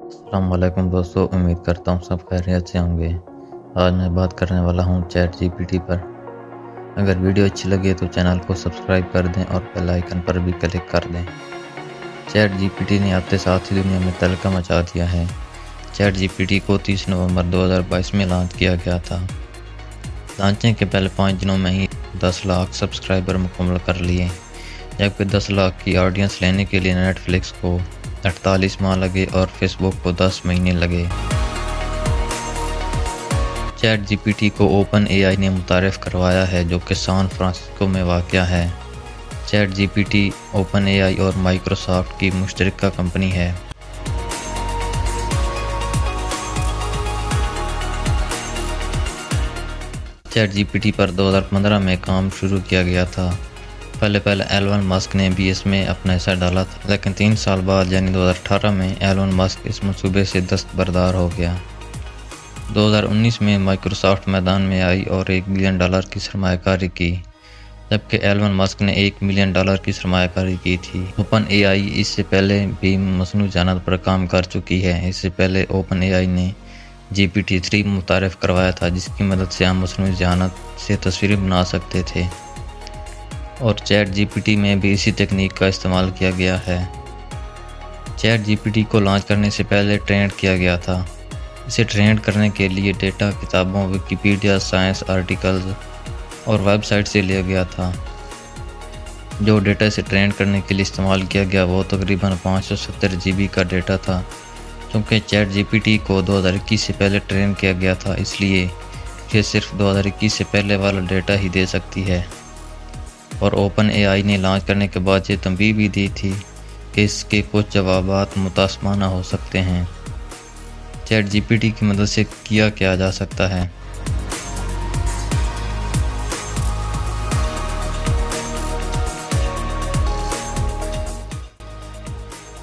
अस्सलाम वालेकुम दोस्तों, उम्मीद करता हूँ सब खैरियत से होंगे। आज मैं बात करने वाला हूँ चैट जीपीटी पर। अगर वीडियो अच्छी लगे तो चैनल को सब्सक्राइब कर दें और बेल आइकन पर भी क्लिक कर दें। चैट जीपीटी ने आते साथ ही दुनिया में तहलका मचा दिया है। चैट जीपीटी को 30 नवंबर 2022 में लॉन्च किया गया था। लॉन्चिंग के पहले 5 दिनों में ही 10 लाख सब्सक्राइबर मुकम्मल कर लिए, जबकि 10 लाख की ऑडियंस लेने के लिए नेटफ्लिक्स को 48 माह लगे और फेसबुक को 10 महीने लगे। चैट जीपीटी को ओपन एआई ने मुतारिफ करवाया है, जो कि सैन फ्रांसिस्को में वाक़या है। चैट जीपीटी ओपन एआई और माइक्रोसॉफ्ट की मुश्तरका कंपनी है। चैट जीपीटी पर 2015 में काम शुरू किया गया था। पहले एलोन मस्क ने भी इसमें अपना हिस्सा डाला था, लेकिन 3 साल बाद यानी 2018 में एलोन मस्क इस मंसूबे से दस्तबरदार हो गया। 2019 में माइक्रोसॉफ्ट मैदान में आई और $1 बिलियन की सरमायाकारी की, जबकि एलोन मस्क ने $1 मिलियन की सरमायाकारी की थी। ओपन एआई इससे पहले भी मसनू जहानत पर काम कर चुकी है। इससे पहले ओपन एआई ने GPT-3 मुतारिफ करवाया था, जिसकी मदद से हम मसनू जहानत से तस्वीरें बना सकते थे, और चैट जीपीटी में भी इसी तकनीक का इस्तेमाल किया गया है। चैट जीपीटी को लॉन्च करने से पहले ट्रेंड किया गया था। इसे ट्रेंड करने के लिए डेटा किताबों, विकिपीडिया, साइंस आर्टिकल्स और वेबसाइट से लिया गया था। जो डेटा इसे ट्रेंड करने के लिए इस्तेमाल किया गया वो तकरीबन 570 GB का डेटा था। क्योंकि चैट जीपीटी को 2021 से पहले ट्रेन किया गया था, इसलिए ये सिर्फ 2021 से पहले वाला डेटा ही दे सकती है। और ओपन एआई ने लॉन्च करने के बाद ये तंबीह भी दी थी कि इसके कुछ जवाबात मुतासमाना हो सकते हैं। चैट जीपीटी की मदद से किया जा सकता है।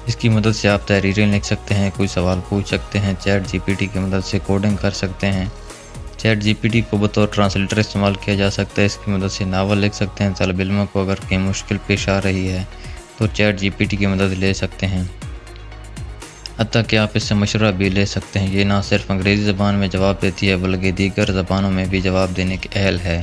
इसकी मदद से आप तहरीरें लिख सकते हैं, कोई सवाल पूछ सकते हैं, चैट जीपीटी की मदद से कोडिंग कर सकते हैं। चैट जीपीटी को बतौर ट्रांसलेटर इस्तेमाल किया जा सकता है। इसकी मदद से नावल लिख सकते हैं। तलब इल्म को अगर कहीं मुश्किल पेश आ रही है तो चैट जीपीटी की मदद ले सकते हैं। हत्ता कि आप इससे मशवरा भी ले सकते हैं। ये ना सिर्फ अंग्रेज़ी ज़बान में जवाब देती है, बल्कि दीगर ज़बानों में भी जवाब देने के अहल है।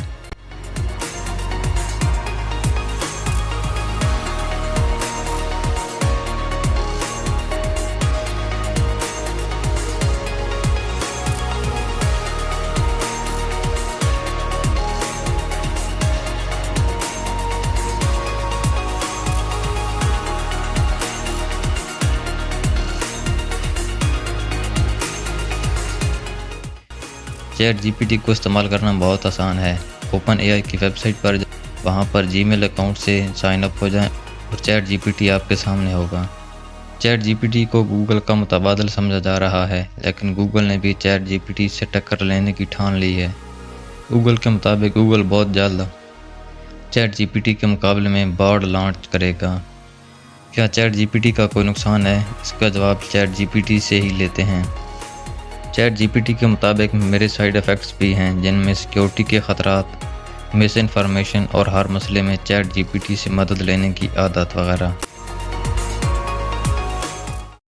चैट जीपीटी को इस्तेमाल करना बहुत आसान है। ओपन एआई की वेबसाइट पर वहां पर जीमेल अकाउंट से साइन अप हो जाएं और चैट जीपीटी आपके सामने होगा। चैट जीपीटी को गूगल का मुतबादिल समझा जा रहा है, लेकिन गूगल ने भी चैट जीपीटी से टक्कर लेने की ठान ली है। गूगल के मुताबिक गूगल बहुत जल्द चैट जीपीटी के मुकाबले में बॉट लॉन्च करेगा। क्या चैट जीपीटी का कोई नुकसान है? इसका जवाब चैट जीपीटी से ही लेते हैं। चैट जीपीटी के मुताबिक मेरे साइड इफ़ेक्ट्स भी हैं, जिनमें सिक्योरिटी के ख़तरात, मिस इन्फॉर्मेशन और हर मसले में चैट जीपीटी से मदद लेने की आदत वगैरह।